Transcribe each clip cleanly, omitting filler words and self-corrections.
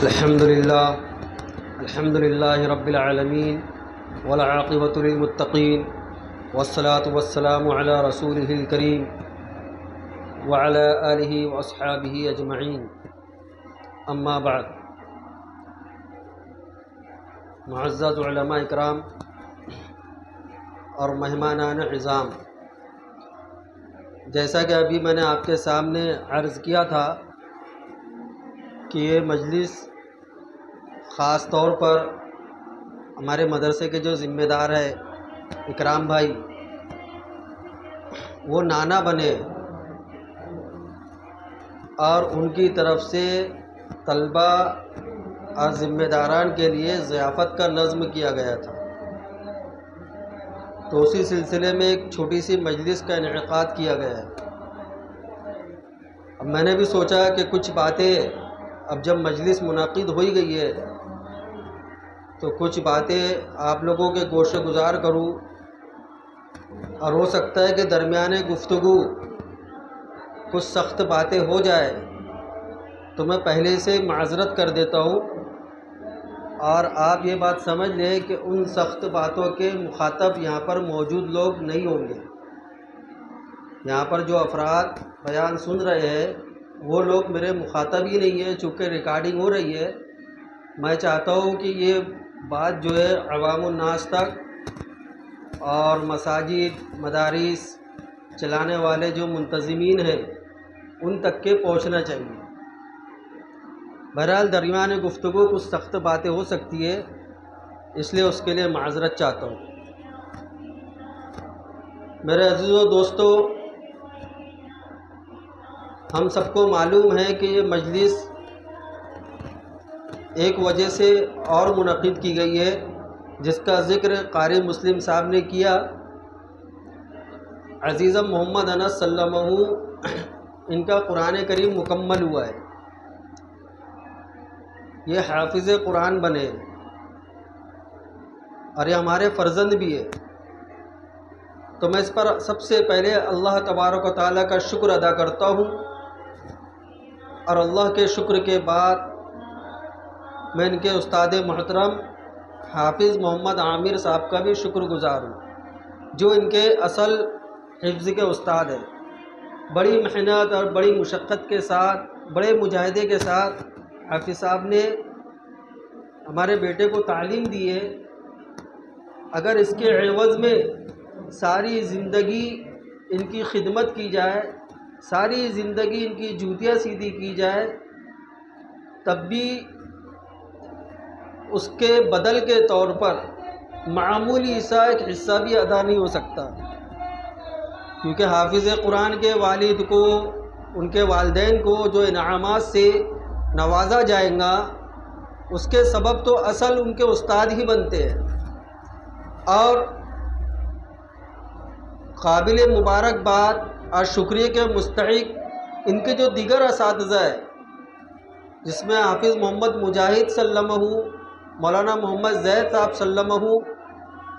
الحمد للہ رب العالمین والعاقبۃ للمتقین والصلاة والسلام علی رسولہ الکریم وعلی آلہ واصحابہ اجمعین، اما بعد۔ معزز علماء اکرام اور مہمانان عظام، جیسا کہ ابھی میں نے آپ کے سامنے عرض کیا تھا کہ یہ مجلس خاص طور پر ہمارے مدرسے کے جو ذمہ دار ہے اکرام بھائی، وہ نانا بنے اور ان کی طرف سے طلبہ اور ذمہ داران کے لیے ضیافت کا نظم کیا گیا تھا، تو اسی سلسلے میں ایک چھوٹی سی مجلس کا انعقاد کیا گیا ہے۔ اب میں نے بھی سوچا کہ کچھ باتیں، اب جب مجلس منعقد ہوئی گئی ہے تو کچھ باتیں آپ لوگوں کے گوش گزار کروں، اور ہو سکتا ہے کہ درمیان گفتگو کچھ سخت باتیں ہو جائے تو میں پہلے سے معذرت کر دیتا ہوں، اور آپ یہ بات سمجھ لیں کہ ان سخت باتوں کے مخاطب یہاں پر موجود لوگ نہیں ہوں گے۔ یہاں پر جو افراد بیان سن رہے ہیں وہ لوگ میرے مخاطب ہی نہیں ہیں، چونکہ ریکارڈنگ ہو رہی ہے۔ میں چاہتا ہوں کہ یہ بات جو ہے عوام الناس تک اور مساجد، مدارس چلانے والے جو منتظمین ہیں ان تک کے پہنچنا چاہیے۔ بہرحال درمیان گفتگو کچھ سخت باتیں ہو سکتی ہے، اس لیے اس کے لیے معذرت چاہتا ہوں۔ میرے عزیزو دوستو، ہم سب کو معلوم ہے کہ یہ مجلس ایک وجہ سے اور منعقد کی گئی ہے، جس کا ذکر قاری مسلم صاحب نے کیا۔ عزیزم محمد انس سلمہ ان کا قرآن کریم مکمل ہوا ہے، یہ حافظ قرآن بنے اور یہ ہمارے فرزند بھی ہے، تو میں اس پر سب سے پہلے اللہ تبارک و تعالیٰ کا شکر ادا کرتا ہوں، اور اللہ کے شکر کے بعد میں ان کے استاد محترم حافظ محمد عامر صاحب کا بھی شکر گزار ہوں، جو ان کے اصل حفظ کے استاد ہیں۔ بڑی محنت اور بڑی مشقت کے ساتھ، بڑے مجاہدے کے ساتھ حافظ صاحب نے ہمارے بیٹے کو تعلیم دی ہے۔ اگر اس کے عوض میں ساری زندگی ان کی خدمت کی جائے، ساری زندگی ان کی جوتیاں سیدھی کی جائے، تب بھی اس کے بدل کے طور پر معمولی سا ایک حصہ بھی ادا نہیں ہو سکتا، کیونکہ حافظ قرآن کے والد کو، ان کے والدین کو جو انعامات سے نوازا جائے گا، اس کے سبب تو اصل ان کے استاد ہی بنتے ہیں۔ اور قابل مبارکباد اور شکریہ کے مستحق ان کے جو دیگر اساتذہ ہیں، جس میں حافظ محمد مجاہد سلمہ، مولانا محمد زید صاحب سلمہ،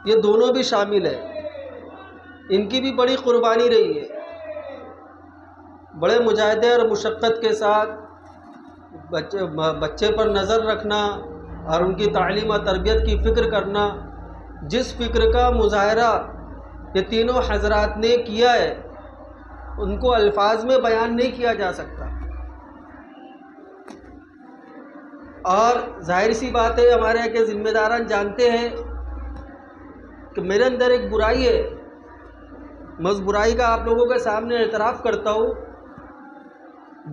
یہ دونوں بھی شامل ہیں۔ ان کی بھی بڑی قربانی رہی ہے، بڑے مجاہدے اور مشقت کے ساتھ بچے پر نظر رکھنا اور ان کی تعلیم و تربیت کی فکر کرنا، جس فکر کا مظاہرہ یہ تینوں حضرات نے کیا ہے ان کو الفاظ میں بیان نہیں کیا جا سکتا۔ اور ظاہر سی بات ہے، ہمارے یہاں کے ذمہ داران جانتے ہیں کہ میرے اندر ایک برائی ہے، میں اس برائی کا آپ لوگوں کے سامنے اعتراف کرتا ہوں،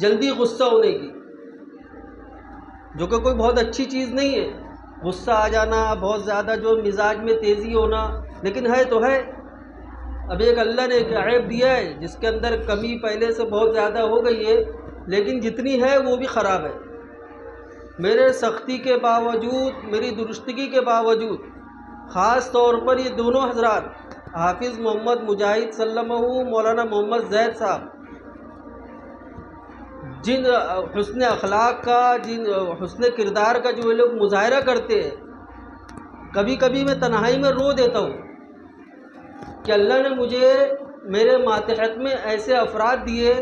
جلدی غصہ ہونے کی، جو کہ کوئی بہت اچھی چیز نہیں ہے۔ غصہ آ جانا، بہت زیادہ جو مزاج میں تیزی ہونا، لیکن ہے تو ہے۔ اب ایک اللہ نے ایک عیب دیا ہے جس کے اندر کمی پہلے سے بہت زیادہ ہو گئی ہے، لیکن جتنی ہے وہ بھی خراب ہے۔ میرے سختی کے باوجود، میری درستگی کے باوجود، خاص طور پر یہ دونوں حضرات حافظ محمد مجاہد سلمہ، مولانا محمد زید صاحب، جن حسن اخلاق کا، جن حسن کردار کا جو یہ لوگ مظاہرہ کرتے ہیں، کبھی کبھی میں تنہائی میں رو دیتا ہوں کہ اللہ نے مجھے میرے ماتحت میں ایسے افراد دیے،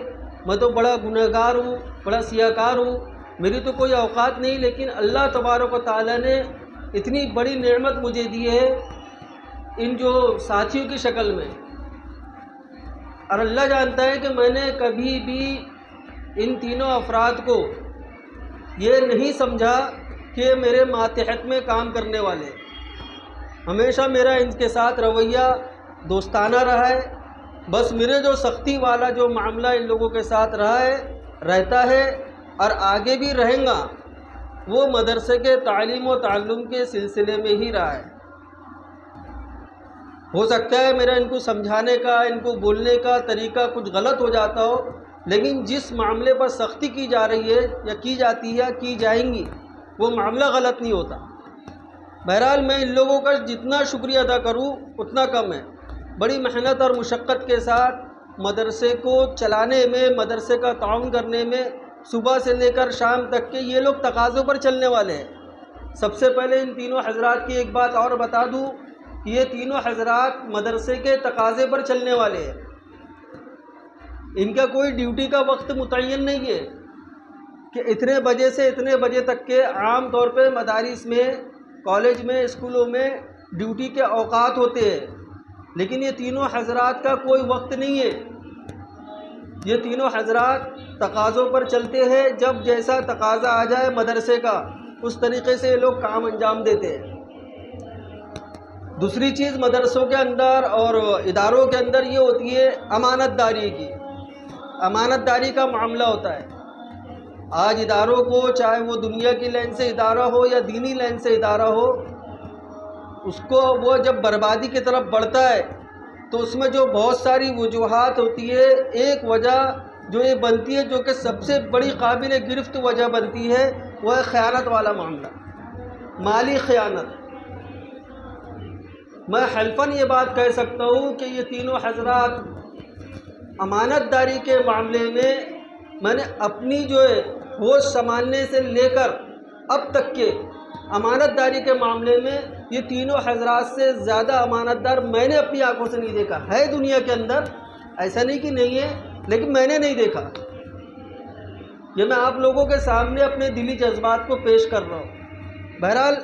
میں تو بڑا گنہگار ہوں، بڑا سیاہ کار ہوں، میری تو کوئی اوقات نہیں، لیکن اللہ تبارک و تعالیٰ نے اتنی بڑی نعمت مجھے دی ہے ان جو ساتھیوں کی شکل میں، اور اللہ جانتا ہے کہ میں نے کبھی بھی ان تینوں افراد کو یہ نہیں سمجھا کہ میرے ماتحت میں کام کرنے والے، ہمیشہ میرا ان کے ساتھ رویہ دوستانہ رہا ہے۔ بس میرے جو سختی والا جو معاملہ ان لوگوں کے ساتھ رہا ہے، رہتا ہے اور آگے بھی رہیں گا، وہ مدرسے کے تعلیم و تعلم کے سلسلے میں ہی رہا ہے۔ ہو سکتا ہے میرا ان کو سمجھانے کا، ان کو بولنے کا طریقہ کچھ غلط ہو جاتا ہو، لیکن جس معاملے پر سختی کی جا رہی ہے یا کی جاتی ہے، کی جائیں گی، وہ معاملہ غلط نہیں ہوتا۔ بہرحال میں ان لوگوں کا جتنا شکریہ ادا کروں اتنا کم ہے۔ بڑی محنت اور مشقت کے ساتھ مدرسے کو چلانے میں، مدرسے کا تعاون کرنے میں، صبح سے لے کر شام تک کے یہ لوگ تقاضوں پر چلنے والے ہیں۔ سب سے پہلے ان تینوں حضرات کی ایک بات اور بتا دوں کہ یہ تینوں حضرات مدرسے کے تقاضے پر چلنے والے ہیں۔ ان کا کوئی ڈیوٹی کا وقت متعین نہیں ہے کہ اتنے بجے سے اتنے بجے تک کے، عام طور پہ مدارس میں، کالج میں، اسکولوں میں ڈیوٹی کے اوقات ہوتے ہیں، لیکن یہ تینوں حضرات کا کوئی وقت نہیں ہے۔ یہ تینوں حضرات تقاضوں پر چلتے ہیں، جب جیسا تقاضا آ جائے مدرسے کا اس طریقے سے یہ لوگ کام انجام دیتے ہیں۔ دوسری چیز مدرسوں کے اندر اور اداروں کے اندر یہ ہوتی ہے امانت داری کی، امانت داری کا معاملہ ہوتا ہے۔ آج اداروں کو، چاہے وہ دنیا کی لائن سے ادارہ ہو یا دینی لائن سے ادارہ ہو، اس کو وہ جب بربادی کی طرف بڑھتا ہے تو اس میں جو بہت ساری وجوہات ہوتی ہے، ایک وجہ جو یہ بنتی ہے، جو کہ سب سے بڑی قابل گرفت وجہ بنتی ہے، وہ ہے خیانت والا معاملہ، مالی خیانت۔ میں حلفاً یہ بات کہہ سکتا ہوں کہ یہ تینوں حضرات امانت داری کے معاملے میں نے اپنی جو ہے ہوش سنبھالنے سے لے کر اب تک کے امانت داری کے معاملے میں یہ تینوں حضرات سے زیادہ امانت دار میں نے اپنی آنکھوں سے نہیں دیکھا ہے دنیا کے اندر۔ ایسا نہیں کہ نہیں ہے، لیکن میں نے نہیں دیکھا۔ یہ میں آپ لوگوں کے سامنے اپنے دلی جذبات کو پیش کر رہا ہوں۔ بہرحال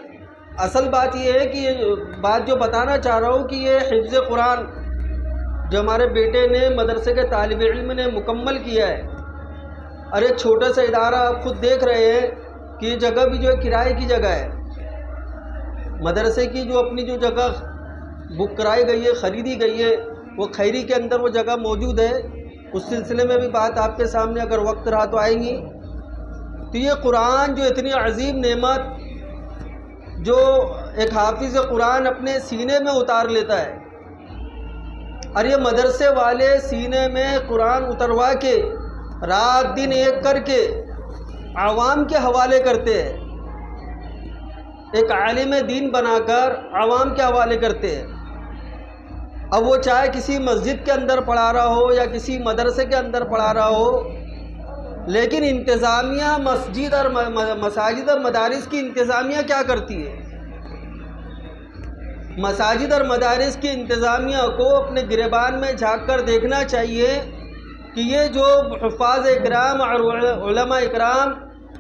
اصل بات یہ ہے کہ یہ بات جو بتانا چاہ رہا ہوں کہ یہ حفظ قرآن جو ہمارے بیٹے نے مدرسے کے طالب علم نے مکمل کیا ہے، اور ایک چھوٹا سا ادارہ آپ خود دیکھ رہے ہیں کہ یہ جگہ بھی جو ہے کرائے کی جگہ ہے۔ مدرسے کی جو اپنی جو جگہ بک کرائی گئی ہے، خریدی گئی ہے، وہ خیری کے اندر وہ جگہ موجود ہے۔ اس سلسلے میں بھی بات آپ کے سامنے اگر وقت رہا تو آئیں گی۔ تو یہ قرآن جو اتنی عظیم نعمت جو ایک حافظ قرآن اپنے سینے میں اتار لیتا ہے، اور یہ مدرسے والے سینے میں قرآن اتروا کے رات دن ایک کر کے عوام کے حوالے کرتے ہیں، ایک عالم دین بنا کر عوام کے حوالے کرتے ہیں۔ اب وہ چاہے کسی مسجد کے اندر پڑھا رہا ہو یا کسی مدرسے کے اندر پڑھا رہا ہو، لیکن انتظامیہ مسجد اور مساجد اور مدارس کی انتظامیہ کیا کرتی ہے؟ مساجد اور مدارس کی انتظامیہ کو اپنے گریبان میں جھانک کر دیکھنا چاہیے کہ یہ جو حفاظ اکرام اور علماء اکرام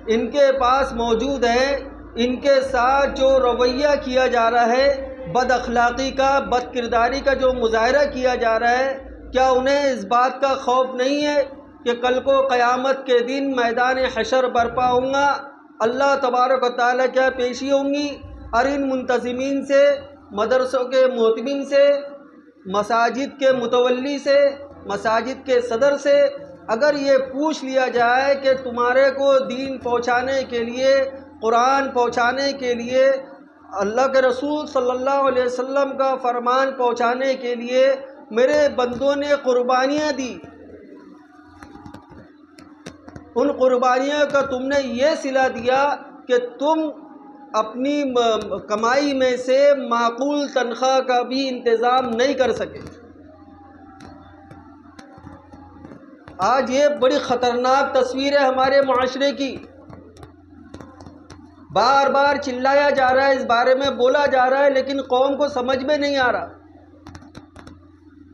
ان کے پاس موجود ہیں، ان کے ساتھ جو رویہ کیا جا رہا ہے، بد اخلاقی کا، بد کرداری کا جو مظاہرہ کیا جا رہا ہے، کیا انہیں اس بات کا خوف نہیں ہے کہ کل کو قیامت کے دن میدان حشر برپا ہوں گا، اللہ تبارک و تعالیٰ کیا پیشی ہوں گی، اور ان منتظمین سے، مدرسوں کے محتمین سے، مساجد کے متولی سے، مساجد کے صدر سے اگر یہ پوچھ لیا جائے کہ تمہارے کو دین پہنچانے کے لیے، قرآن پہنچانے کے لیے، اللہ کے رسول صلی اللہ علیہ وسلم کا فرمان پہنچانے کے لیے میرے بندوں نے قربانیاں دی، ان قربانیوں کا تم نے یہ صلہ دیا کہ تم اپنی کمائی میں سے معقول تنخواہ کا بھی انتظام نہیں کر سکے۔ آج یہ بڑی خطرناک تصویر ہے ہمارے معاشرے کی، بار بار چلایا جا رہا ہے، اس بارے میں بولا جا رہا ہے، لیکن قوم کو سمجھ میں نہیں آ رہا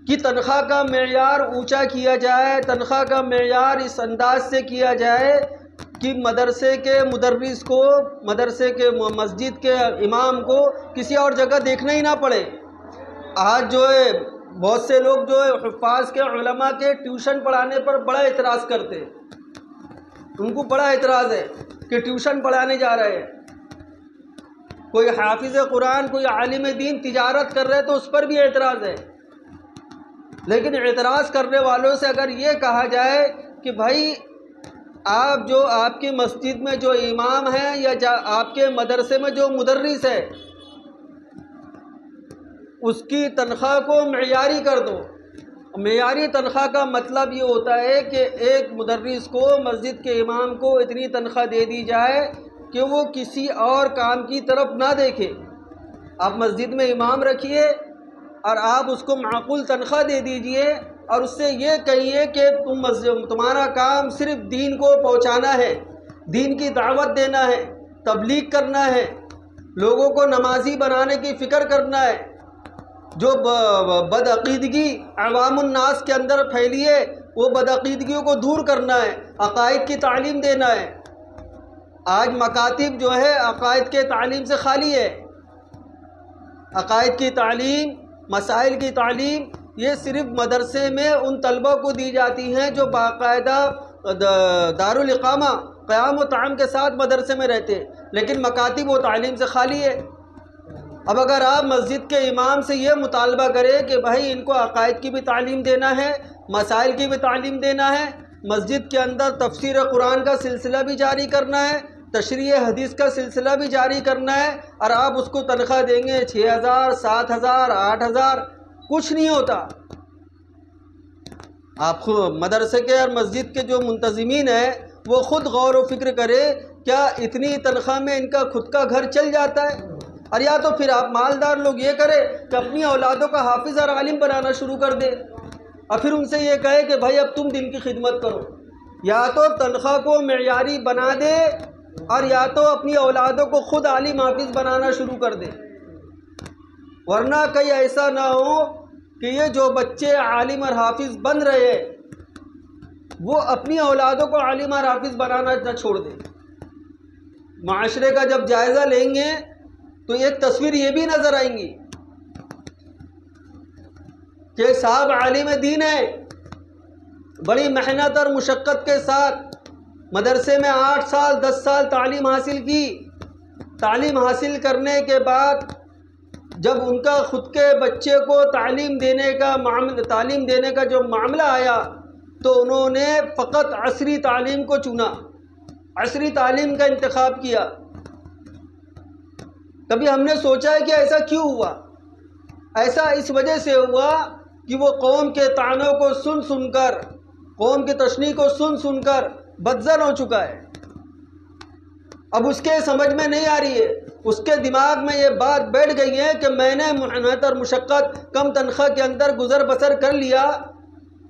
کہ تنخواہ کا معیار اونچا کیا جائے، تنخواہ کا معیار اس انداز سے کیا جائے کہ مدرسے کے مدرس کو، مدرسے کے مسجد کے امام کو کسی اور جگہ دیکھنا ہی نہ پڑے۔ آج جو ہے بہت سے لوگ جو ہے حفاظ کے علماء کے ٹیوشن پڑھانے پر بڑا اعتراض کرتے ہیں، ان کو بڑا اعتراض ہے کہ ٹیوشن پڑھانے جا رہے ہیں۔ کوئی حافظ قرآن، کوئی عالم دین تجارت کر رہے تو اس پر بھی اعتراض ہے، لیکن اعتراض کرنے والوں سے اگر یہ کہا جائے کہ بھائی آپ جو آپ کی مسجد میں جو امام ہیں یا آپ کے مدرسے میں جو مدرس ہے اس کی تنخواہ کو معیاری کر دو۔ معیاری تنخواہ کا مطلب یہ ہوتا ہے کہ ایک مدرس کو، مسجد کے امام کو اتنی تنخواہ دے دی جائے کہ وہ کسی اور کام کی طرف نہ دیکھے۔ آپ مسجد میں امام رکھیے اور آپ اس کو معقول تنخواہ دے دیجئے اور اس سے یہ کہیے کہ تمہارا کام صرف دین کو پہنچانا ہے، دین کی دعوت دینا ہے، تبلیغ کرنا ہے، لوگوں کو نمازی بنانے کی فکر کرنا ہے، جو بدعقیدگی عوام الناس کے اندر پھیلی ہے وہ بدعقیدگیوں کو دور کرنا ہے، عقائد کی تعلیم دینا ہے۔ آج مکاتب جو ہے عقائد کے تعلیم سے خالی ہے۔ عقائد کی تعلیم، مسائل کی تعلیم یہ صرف مدرسے میں ان طلبہ کو دی جاتی ہیں جو باقاعدہ دارالاقامہ قیام و طعام کے ساتھ مدرسے میں رہتے ہیں، لیکن مکاتب و تعلیم سے خالی ہے۔ اب اگر آپ مسجد کے امام سے یہ مطالبہ کریں کہ بھائی ان کو عقائد کی بھی تعلیم دینا ہے، مسائل کی بھی تعلیم دینا ہے، مسجد کے اندر تفسیر قرآن کا سلسلہ بھی جاری کرنا ہے، تشریح حدیث کا سلسلہ بھی جاری کرنا ہے، اور آپ اس کو تنخواہ دیں گے 6,000 7,000 8,000، کچھ نہیں ہوتا۔ آپ خود مدرسے کے اور مسجد کے جو منتظمین ہیں وہ خود غور و فکر کرے، کیا اتنی تنخواہ میں ان کا خود کا گھر چل جاتا ہے؟ اور یا تو پھر آپ مالدار لوگ یہ کرے کہ اپنی اولادوں کا حافظ اور عالم بنانا شروع کر دے، اور پھر ان سے یہ کہے کہ بھائی اب تم دین کی خدمت کرو۔ یا تو تنخواہ کو معیاری بنا دے اور یا تو اپنی اولادوں کو خود عالم حافظ بنانا شروع کر دے، ورنہ کہیں ایسا نہ ہو کہ یہ جو بچے عالم اور حافظ بن رہے ہیں وہ اپنی اولادوں کو عالم اور حافظ بنانا نہ چھوڑ دے۔ معاشرے کا جب جائزہ لیں گے تو ایک تصویر یہ بھی نظر آئیں گی کہ صاحب عالم دین ہے، بڑی محنت اور مشقت کے ساتھ مدرسے میں 8 سال 10 سال تعلیم حاصل کی، تعلیم حاصل کرنے کے بعد جب ان کا خود کے بچے کو تعلیم دینے کا جو معاملہ آیا تو انہوں نے فقط عصری تعلیم کو چنا، عصری تعلیم کا انتخاب کیا۔ کبھی ہم نے سوچا ہے کہ ایسا کیوں ہوا؟ ایسا اس وجہ سے ہوا کہ وہ قوم کے طعنوں کو سن کر، قوم کی تشنیع کو سن کر بدزن ہو چکا ہے۔ اب اس کے سمجھ میں نہیں آ رہی ہے، اس کے دماغ میں یہ بات بیٹھ گئی ہے کہ میں نے محنت اور مشقت کم تنخواہ کے اندر گزر بسر کر لیا،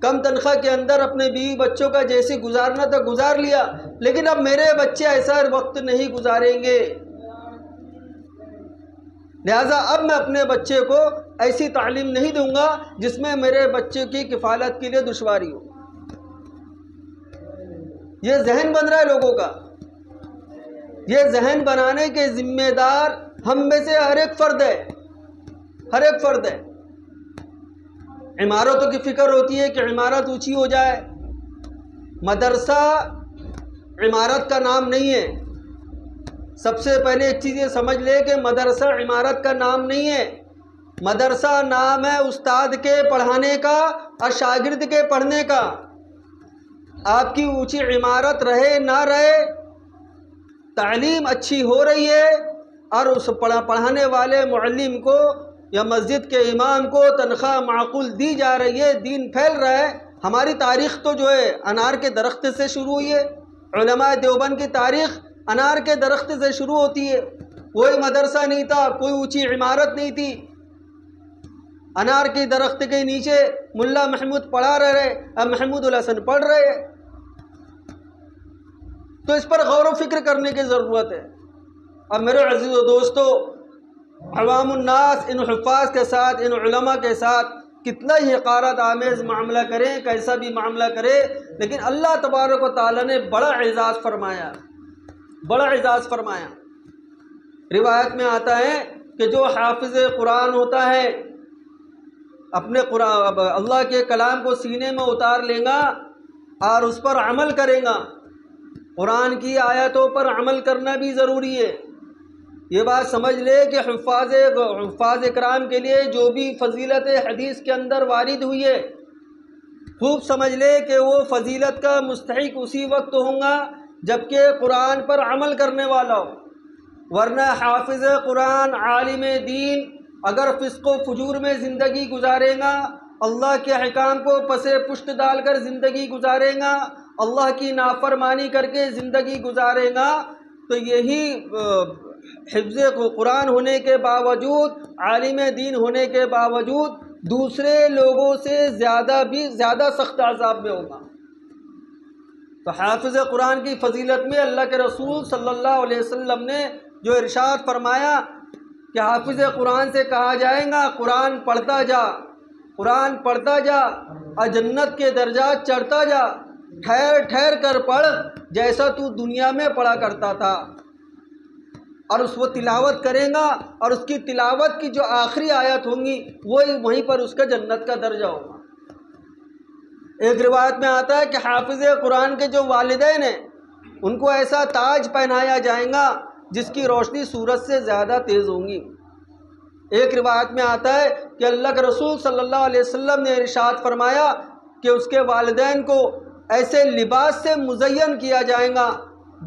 کم تنخواہ کے اندر اپنے بیوی بچوں کا جیسی گزارنا تھا گزار لیا، لیکن اب میرے بچے ایسا وقت نہیں گزاریں گے، لہٰذا اب میں اپنے بچے کو ایسی تعلیم نہیں دوں گا جس میں میرے بچے کی کفالت کے لیے دشواری ہو۔ یہ ذہن بن رہا ہے لوگوں کا۔ یہ ذہن بنانے کے ذمہ دار ہم میں سے ہر ایک فرد ہے، ہر ایک فرد ہے۔ عمارتوں کی فکر ہوتی ہے کہ عمارت اونچی ہو جائے۔ مدرسہ عمارت کا نام نہیں ہے۔ سب سے پہلے ایک چیز یہ سمجھ لے کہ مدرسہ عمارت کا نام نہیں ہے، مدرسہ نام ہے استاد کے پڑھانے کا اور شاگرد کے پڑھنے کا۔ آپ کی اونچی عمارت رہے نہ رہے، تعلیم اچھی ہو رہی ہے اور اس پڑھانے والے معلم کو یا مسجد کے امام کو تنخواہ معقول دی جا رہی ہے، دین پھیل رہا ہے۔ ہماری تاریخ تو جو ہے انار کے درخت سے شروع ہوئی ہے، علماء دیوبند کی تاریخ انار کے درخت سے شروع ہوتی ہے۔ کوئی مدرسہ نہیں تھا، کوئی اونچی عمارت نہیں تھی، انار کے درخت کے نیچے ملا محمود پڑھا رہے اور محمود الحسن پڑھ رہے ہیں۔ تو اس پر غور و فکر کرنے کی ضرورت ہے۔ اب میرے عزیز و دوستو، عوام الناس ان حفاظ کے ساتھ، ان علماء کے ساتھ کتنا ہی حقارت آمیز معاملہ کریں، کیسا بھی معاملہ کرے، لیکن اللہ تبارک و تعالیٰ نے بڑا اعزاز فرمایا، بڑا اعزاز فرمایا۔ روایت میں آتا ہے کہ جو حافظ قرآن ہوتا ہے اپنے قرآن اللہ کے کلام کو سینے میں اتار لے گا اور اس پر عمل کرے گا۔ قرآن کی آیتوں پر عمل کرنا بھی ضروری ہے۔ یہ بات سمجھ لے کہ حفاظ کرام کے لیے جو بھی فضیلت حدیث کے اندر وارد ہوئی ہے، خوب سمجھ لے کہ وہ فضیلت کا مستحق اسی وقت ہوگا جبکہ قرآن پر عمل کرنے والا ہو، ورنہ حافظ قرآن عالم دین اگر فسق و فجور میں زندگی گزارے گا، اللہ کے احکام کو پسے پشت ڈال کر زندگی گزارے گا، اللہ کی نافرمانی کر کے زندگی گزارے گا، تو یہی حفظ قرآن ہونے کے باوجود، عالم دین ہونے کے باوجود دوسرے لوگوں سے زیادہ سخت عذاب میں ہوگا۔ تو حافظ قرآن کی فضیلت میں اللہ کے رسول صلی اللہ علیہ وسلم نے جو ارشاد فرمایا کہ حافظ قرآن سے کہا جائے گا قرآن پڑھتا جا، قرآن پڑھتا جا اور جنت کے درجات چڑھتا جا، ٹھہر ٹھہر کر پڑھ جیسا تو دنیا میں پڑھا کرتا تھا، اور اس وہ تلاوت کرے گا اور اس کی تلاوت کی جو آخری آیت ہوں گی وہیں پر اس کا جنت کا درجہ ہوگا۔ ایک روایت میں آتا ہے کہ حافظ قرآن کے جو والدین ہیں ان کو ایسا تاج پہنایا جائے گا جس کی روشنی سورج سے زیادہ تیز ہوں گی۔ ایک روایت میں آتا ہے کہ اللہ کے رسول صلی اللہ علیہ وسلم نے ارشاد فرمایا کہ اس کے والدین کو ایسے لباس سے مزین کیا جائے گا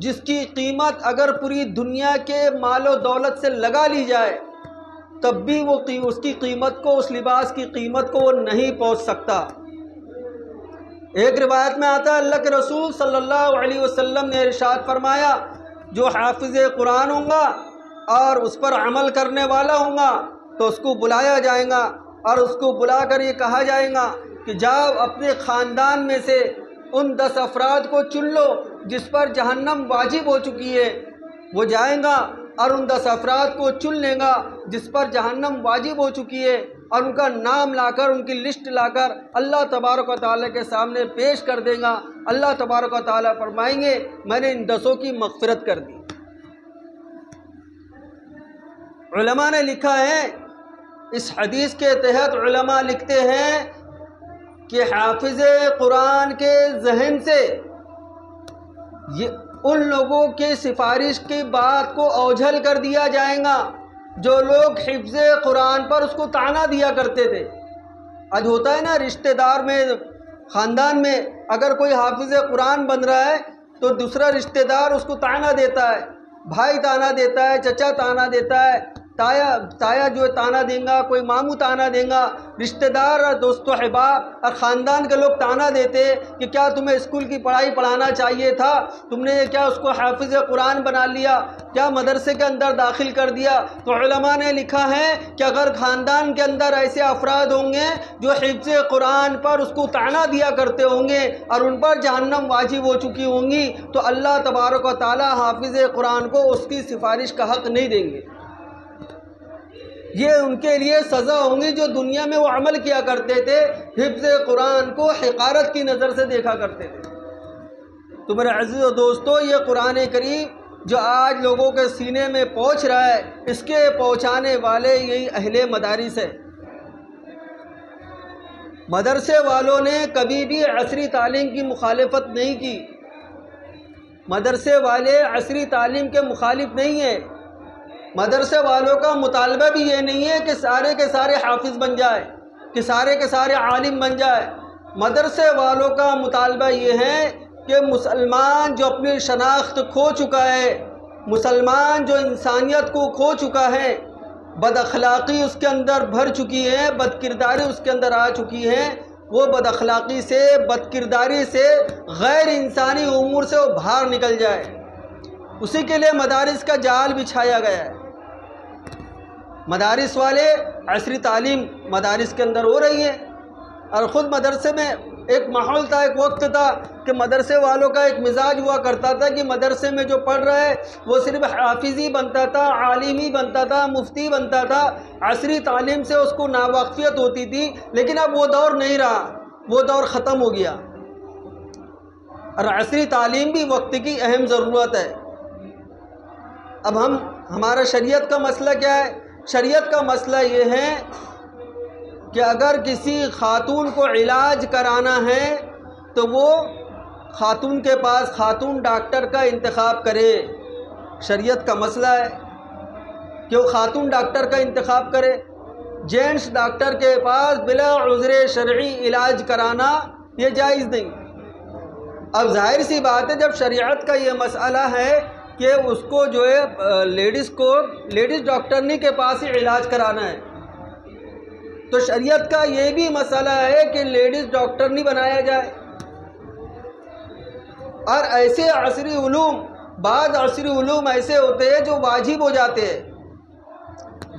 جس کی قیمت اگر پوری دنیا کے مال و دولت سے لگا لی جائے تب بھی وہ اس کی قیمت کو، اس لباس کی قیمت کو وہ نہیں پہنچ سکتا۔ ایک روایت میں آتا ہے اللہ کے رسول صلی اللہ علیہ وسلم نے ارشاد فرمایا جو حافظ قرآن ہوں گا اور اس پر عمل کرنے والا ہوں گا تو اس کو بلایا جائے گا اور اس کو بلا کر یہ کہا جائے گا کہ جاؤ اپنے خاندان میں سے ان 10 افراد کو چن لو جس پر جہنم واجب ہو چکی ہے۔ وہ جائیں گا اور ان 10 افراد کو چن لے گا جس پر جہنم واجب ہو چکی ہے، اور ان کا نام لا کر، ان کی لسٹ لا کر اللہ تبارک و تعالیٰ کے سامنے پیش کر دے گا۔ اللہ تبارک و تعالیٰ فرمائیں گے میں نے ان 10 کی مغفرت کر دی۔ علماء نے لکھا ہے، اس حدیث کے تحت علماء لکھتے ہیں کہ حافظ قرآن کے ذہن سے ان لوگوں کے سفارش کی بات کو اوجھل کر دیا جائے گا جو لوگ حفظ قرآن پر اس کو طعنہ دیا کرتے تھے۔ آج ہوتا ہے نا رشتہ دار میں، خاندان میں اگر کوئی حافظ قرآن بن رہا ہے تو دوسرا رشتہ دار اس کو طعنہ دیتا ہے، بھائی طعنہ دیتا ہے، چچا طعنہ دیتا ہے، تایا جو طعنہ دیں گا، کوئی ماموں طعنہ دیں گا، رشتہ دار اور دوست و احباب اور خاندان کے لوگ طعنہ دیتے کہ کیا تمہیں اسکول کی پڑھائی پڑھانا چاہیے تھا، تم نے کیا اس کو حافظ قرآن بنا لیا، کیا مدرسے کے اندر داخل کر دیا۔ تو علماء نے لکھا ہے کہ اگر خاندان کے اندر ایسے افراد ہوں گے جو حفظ قرآن پر اس کو طعنہ دیا کرتے ہوں گے اور ان پر جہنم واجب ہو چکی ہوں گی تو اللہ تبارک و تعالی حافظ قرآن کو اس کی سفارش کا حق نہیں دیں گے۔ یہ ان کے لیے سزا ہوں گی جو دنیا میں وہ عمل کیا کرتے تھے، حفظ قرآن کو حقارت کی نظر سے دیکھا کرتے تھے۔ تو میرے عزیز و دوستو، یہ قرآن کریم جو آج لوگوں کے سینے میں پہنچ رہا ہے، اس کے پہنچانے والے یہی اہل مدارس ہیں۔ مدرسے والوں نے کبھی بھی عصری تعلیم کی مخالفت نہیں کی، مدرسے والے عصری تعلیم کے مخالف نہیں ہیں۔ مدرسے والوں کا مطالبہ بھی یہ نہیں ہے کہ سارے کے سارے حافظ بن جائے، کہ سارے کے سارے عالم بن جائے۔ مدرسے والوں کا مطالبہ یہ ہے کہ مسلمان جو اپنی شناخت کھو چکا ہے، مسلمان جو انسانیت کو کھو چکا ہے، بد اخلاقی اس کے اندر بھر چکی ہے، بد کرداری اس کے اندر آ چکی ہے، وہ بد اخلاقی سے، بد کرداری سے، غیر انسانی امور سے وہ باہر نکل جائے، اسی کے لیے مدارس کا جال بچھایا گیا ہے۔ مدارس والے عصری تعلیم مدارس کے اندر ہو رہی ہے، اور خود مدرسے میں ایک ماحول تھا، ایک وقت تھا کہ مدرسے والوں کا ایک مزاج ہوا کرتا تھا کہ مدرسے میں جو پڑھ رہا ہے وہ صرف حافظی بنتا تھا، عالمی بنتا تھا، مفتی بنتا تھا، عصری تعلیم سے اس کو ناواقفیت ہوتی تھی. لیکن اب وہ دور نہیں رہا، وہ دور ختم ہو گیا. اور عصری تعلیم بھی وقت کی اہم ضرورت ہے. اب ہمارا شریعت کا مسئلہ کیا ہے؟ شریعت کا مسئلہ یہ ہے کہ اگر کسی خاتون کو علاج کرانا ہے تو وہ خاتون کے پاس خاتون ڈاکٹر کا انتخاب کرے. شریعت کا مسئلہ ہے کہ وہ خاتون ڈاکٹر کا انتخاب کرے. جینٹس ڈاکٹر کے پاس بلا عذر شرعی علاج کرانا یہ جائز نہیں. اب ظاہر سی بات ہے جب شریعت کا یہ مسئلہ ہے کہ اس کو جو ہے لیڈیز ڈاکٹرنی کے پاس ہی علاج کرانا ہے، تو شریعت کا یہ بھی مسئلہ ہے کہ لیڈیز ڈاکٹر نہیں بنایا جائے. اور ایسے عصری علوم، بعض عصری علوم ایسے ہوتے ہیں جو واجب ہو جاتے ہیں،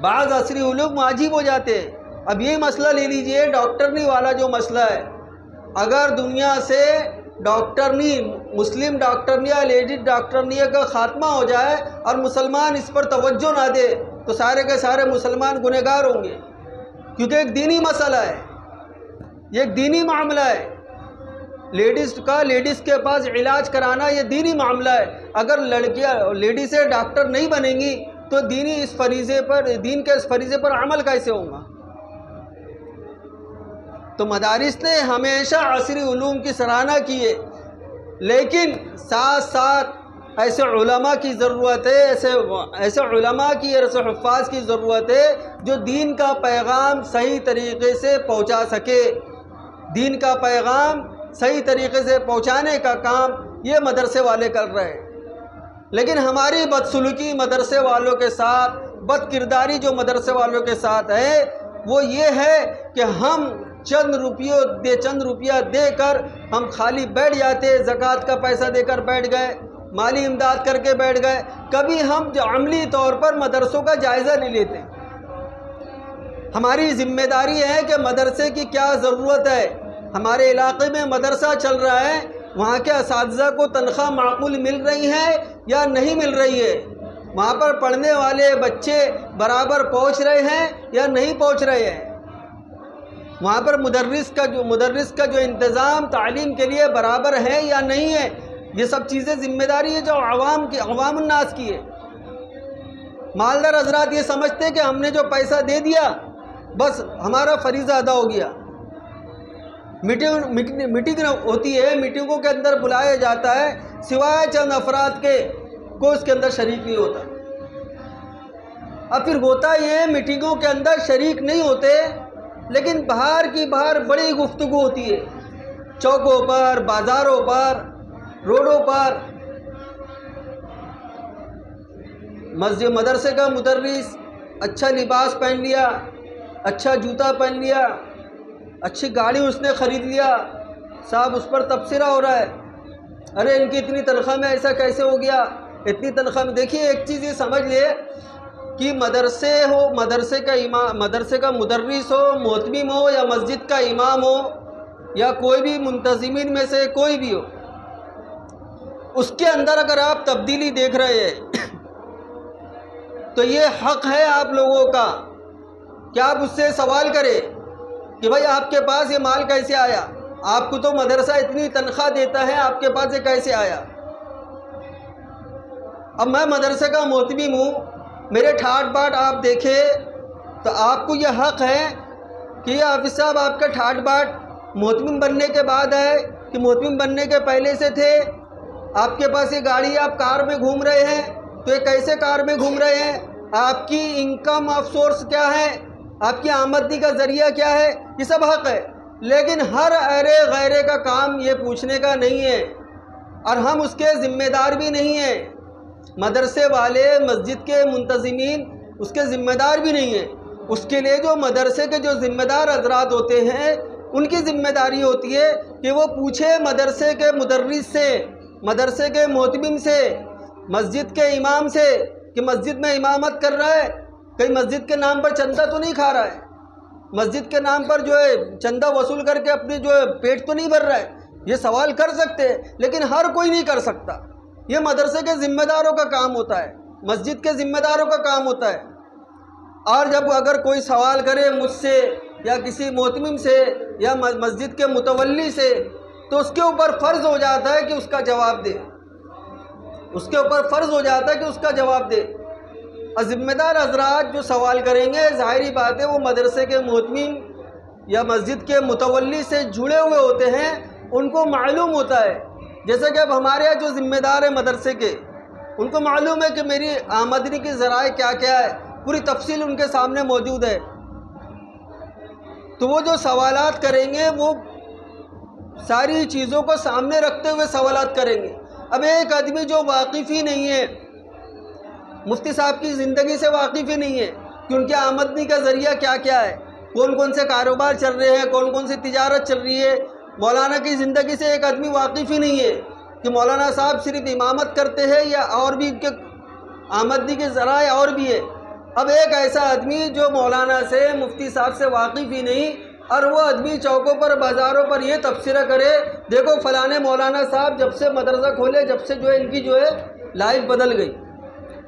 بعض عصری علوم واجب ہو جاتے ہیں. اب یہ مسئلہ لے لیجئے، ڈاکٹرنی والا جو مسئلہ ہے، اگر دنیا سے ڈاکٹرنی، مسلم ڈاکٹرنی یا لیڈیز ڈاکٹرنی کا خاتمہ ہو جائے اور مسلمان اس پر توجہ نہ دے تو سارے کے سارے مسلمان گنہگار ہوں گے، کیونکہ ایک دینی مسئلہ ہے، یہ ایک دینی معاملہ ہے. لیڈیز کے پاس علاج کرانا یہ دینی معاملہ ہے. اگر لڑکیاں لیڈیزیں ڈاکٹر نہیں بنیں گی تو دین کے اس فریضے پر عمل کیسے ہوگا؟ تو مدارس نے ہمیشہ عصری علوم کی سراہنا کی ہے، لیکن ساتھ ساتھ ایسے علماء کی ضرورت ہے، ایسے علماء کی، ایسے حفاظ کی ضرورت ہے جو دین کا پیغام صحیح طریقے سے پہنچا سکے. دین کا پیغام صحیح طریقے سے پہنچانے کا کام یہ مدرسے والے کر رہے ہیں. لیکن ہماری بدسلوکی مدرسے والوں کے ساتھ، بد کرداری جو مدرسے والوں کے ساتھ ہے وہ یہ ہے کہ ہم چند روپیہ دے کر ہم خالی بیٹھ جاتے، زکوٰۃ کا پیسہ دے کر بیٹھ گئے، مالی امداد کر کے بیٹھ گئے. کبھی ہم جو عملی طور پر مدرسوں کا جائزہ نہیں لیتے. ہماری ذمہ داری ہے کہ مدرسے کی کیا ضرورت ہے. ہمارے علاقے میں مدرسہ چل رہا ہے، وہاں کے اساتذہ کو تنخواہ معقول مل رہی ہے یا نہیں مل رہی ہے؟ وہاں پر پڑھنے والے بچے برابر پہنچ رہے ہیں یا نہیں پہنچ رہے ہیں؟ وہاں پر مدرس کا جو انتظام تعلیم کے لیے برابر ہے یا نہیں ہے؟ یہ سب چیزیں ذمہ داری ہے جو عوام الناس کی ہے. مالدار حضرات یہ سمجھتے ہیں کہ ہم نے جو پیسہ دے دیا بس ہمارا فریضہ ادا ہو گیا. میٹنگ ہوتی ہے، میٹنگوں کے اندر بلایا جاتا ہے، سوائے چند افراد کے کوئی اس کے اندر شریک نہیں ہوتا. اب پھر ہوتا یہ میٹنگوں کے اندر شریک نہیں ہوتے، لیکن باہر کی باہر بڑی گفتگو ہوتی ہے، چوکوں پر، بازاروں پر، روڈوں پر. مدرسے کا مدرس اچھا لباس پہن لیا، اچھا جوتا پہن لیا، اچھی گاڑی اس نے خرید لیا، صاحب اس پر تبصرہ ہو رہا ہے، ارے ان کی اتنی تنخواہ میں ایسا کیسے ہو گیا، اتنی تنخواہ میں. دیکھیے ایک چیز یہ سمجھ لے کہ مدرسے کا مدرس ہو، محتمم ہو، یا مسجد کا امام ہو، یا کوئی بھی منتظمین میں سے کوئی بھی ہو، اس کے اندر اگر آپ تبدیلی دیکھ رہے ہیں تو یہ حق ہے آپ لوگوں کا کہ آپ اس سے سوال کریں کہ بھائی آپ کے پاس یہ مال کیسے آیا؟ آپ کو تو مدرسہ اتنی تنخواہ دیتا ہے، آپ کے پاس یہ کیسے آیا؟ اب میں مدرسے کا محتمم ہوں، میرے ٹھاٹ باٹ آپ دیکھیں تو آپ کو یہ حق ہے کہ یہ حافظ صاحب آپ کا ٹھاٹ باٹ محتمم بننے کے بعد ہے کہ محتمم بننے کے پہلے سے تھے؟ آپ کے پاس یہ گاڑی، آپ کار میں گھوم رہے ہیں تو یہ کیسے کار میں گھوم رہے ہیں؟ آپ کی انکم آف سورس کیا ہے؟ آپ کی آمدنی کا ذریعہ کیا ہے؟ یہ سب حق ہے. لیکن ہر ارے غیرے کا کام یہ پوچھنے کا نہیں ہے، اور ہم اس کے ذمہ دار بھی نہیں ہیں. مدرسے والے، مسجد کے منتظمین اس کے ذمہ دار بھی نہیں ہیں. اس کے لیے جو مدرسے کے جو ذمہ دار حضرات ہوتے ہیں ان کی ذمہ داری ہوتی ہے کہ وہ پوچھے مدرسے کے مدرس سے، مدرسے کے محتمم سے، مسجد کے امام سے کہ مسجد میں امامت کر رہا ہے، کہیں مسجد کے نام پر چندہ تو نہیں کھا رہا ہے. مسجد کے نام پر جو ہے چندہ وصول کر کے اپنے جو ہے پیٹ تو نہیں بھر رہا ہے، یہ سوال کر سکتے ہیں، لیکن ہر کوئی نہیں کر سکتا۔ یہ مدرسے کے ذمہ داروں کا کام ہوتا ہے، مسجد کے ذمہ داروں کا کام ہوتا ہے۔ اور جب اگر کوئی سوال کرے مجھ سے یا کسی محتمم سے یا مسجد کے متولی سے، تو اس کے اوپر فرض ہو جاتا ہے کہ اس کا جواب دے، اس کے اوپر فرض ہو جاتا ہے کہ اس کا جواب دے۔ اور ذمہ دار حضرات جو سوال کریں گے، ظاہری بات ہے وہ مدرسے کے محتمم یا مسجد کے متولی سے جڑے ہوئے ہوتے ہیں، ان کو معلوم ہوتا ہے۔ جیسے کہ اب ہمارے یہاں جو ذمہ دار ہیں مدرسے کے، ان کو معلوم ہے کہ میری آمدنی کی ذرائع کیا کیا ہے، پوری تفصیل ان کے سامنے موجود ہے۔ تو وہ جو سوالات کریں گے وہ ساری چیزوں کو سامنے رکھتے ہوئے سوالات کریں گے۔ اب ایک آدمی جو واقف ہی نہیں ہے، مفتی صاحب کی زندگی سے واقف ہی نہیں ہے کہ ان کی آمدنی کا ذریعہ کیا کیا ہے، کون کون سے کاروبار چل رہے ہیں، کون کون سی تجارت چل رہی ہے، مولانا کی زندگی سے ایک آدمی واقف ہی نہیں ہے کہ مولانا صاحب صرف امامت کرتے ہیں یا اور بھی ان کے آمدنی کے ذرائع اور بھی ہے۔ اب ایک ایسا آدمی جو مولانا سے مفتی صاحب سے واقف ہی نہیں، اور وہ آدمی چوکوں پر بازاروں پر یہ تبصرہ کرے دیکھو فلانے مولانا صاحب جب سے مدرسہ کھولے، جب سے جو ہے ان کی جو ہے لائف بدل گئی،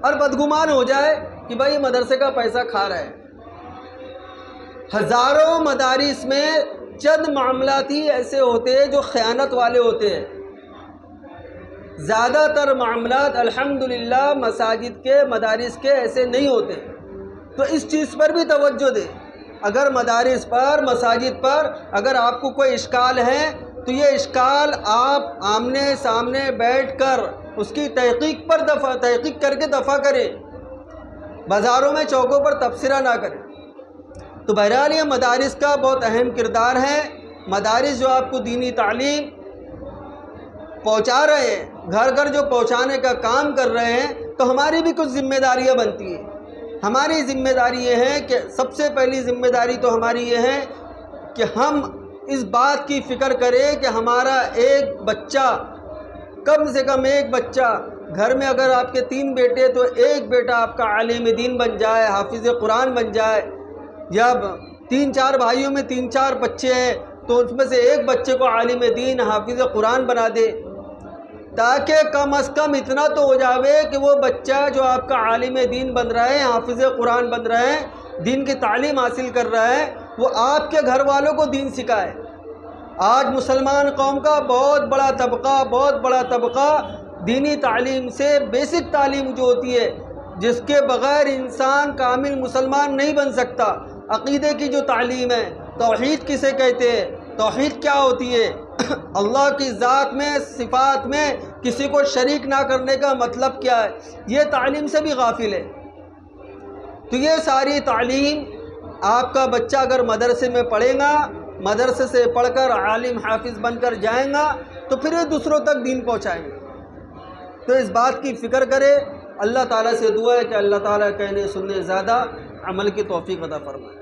اور بدگمان ہو جائے کہ بھائی مدرسے کا پیسہ کھا رہا ہے۔ ہزاروں مدارس میں چند معاملات ہی ایسے ہوتے ہیں جو خیانت والے ہوتے ہیں، زیادہ تر معاملات الحمدللہ مساجد کے مدارس کے ایسے نہیں ہوتے۔ تو اس چیز پر بھی توجہ دیں، اگر مدارس پر مساجد پر اگر آپ کو کوئی اشکال ہے تو یہ اشکال آپ آمنے سامنے بیٹھ کر اس کی تحقیق کر کے دفع کریں، بازاروں میں چوکوں پر تبصرہ نہ کریں۔ تو بہرحال یہ مدارس کا بہت اہم کردار ہے۔ مدارس جو آپ کو دینی تعلیم پہنچا رہے ہیں، گھر گھر جو پہنچانے کا کام کر رہے ہیں، تو ہماری بھی کچھ ذمہ داریاں بنتی ہیں۔ ہماری ذمہ داری یہ ہے کہ سب سے پہلی ذمہ داری تو ہماری یہ ہے کہ ہم اس بات کی فکر کریں کہ ہمارا ایک بچہ، کم سے کم ایک بچہ، گھر میں اگر آپ کے 3 بیٹے تو ایک بیٹا آپ کا عالم دین بن جائے، حافظ قرآن بن جائے، یا 3-4 بھائیوں میں 3-4 بچے ہیں تو اس میں سے ایک بچے کو عالم دین حافظ قرآن بنا دے، تاکہ کم از کم اتنا تو ہو جاوے کہ وہ بچہ جو آپ کا عالم دین بن رہا ہے، حافظ قرآن بن رہا ہے، دین کی تعلیم حاصل کر رہا ہے، وہ آپ کے گھر والوں کو دین سکھائے۔ آج مسلمان قوم کا بہت بڑا طبقہ دینی تعلیم سے، بیسک تعلیم جو ہوتی ہے جس کے بغیر انسان کامل مسلمان نہیں بن سکتا، عقیدے کی جو تعلیم ہے، توحید کسے کہتے ہیں، توحید کیا ہوتی ہے، اللہ کی ذات میں صفات میں کسی کو شریک نہ کرنے کا مطلب کیا ہے، یہ تعلیم سے بھی غافل ہے۔ تو یہ ساری تعلیم آپ کا بچہ اگر مدرسے میں پڑھے گا، مدرسے سے پڑھ کر عالم حافظ بن کر جائیں گا تو پھر یہ دوسروں تک دین پہنچائیں گے۔ تو اس بات کی فکر کرے۔ اللہ تعالیٰ سے دعا ہے کہ اللہ تعالیٰ کہنے سننے زیادہ، عمل کی توفیق عطا فرمائے۔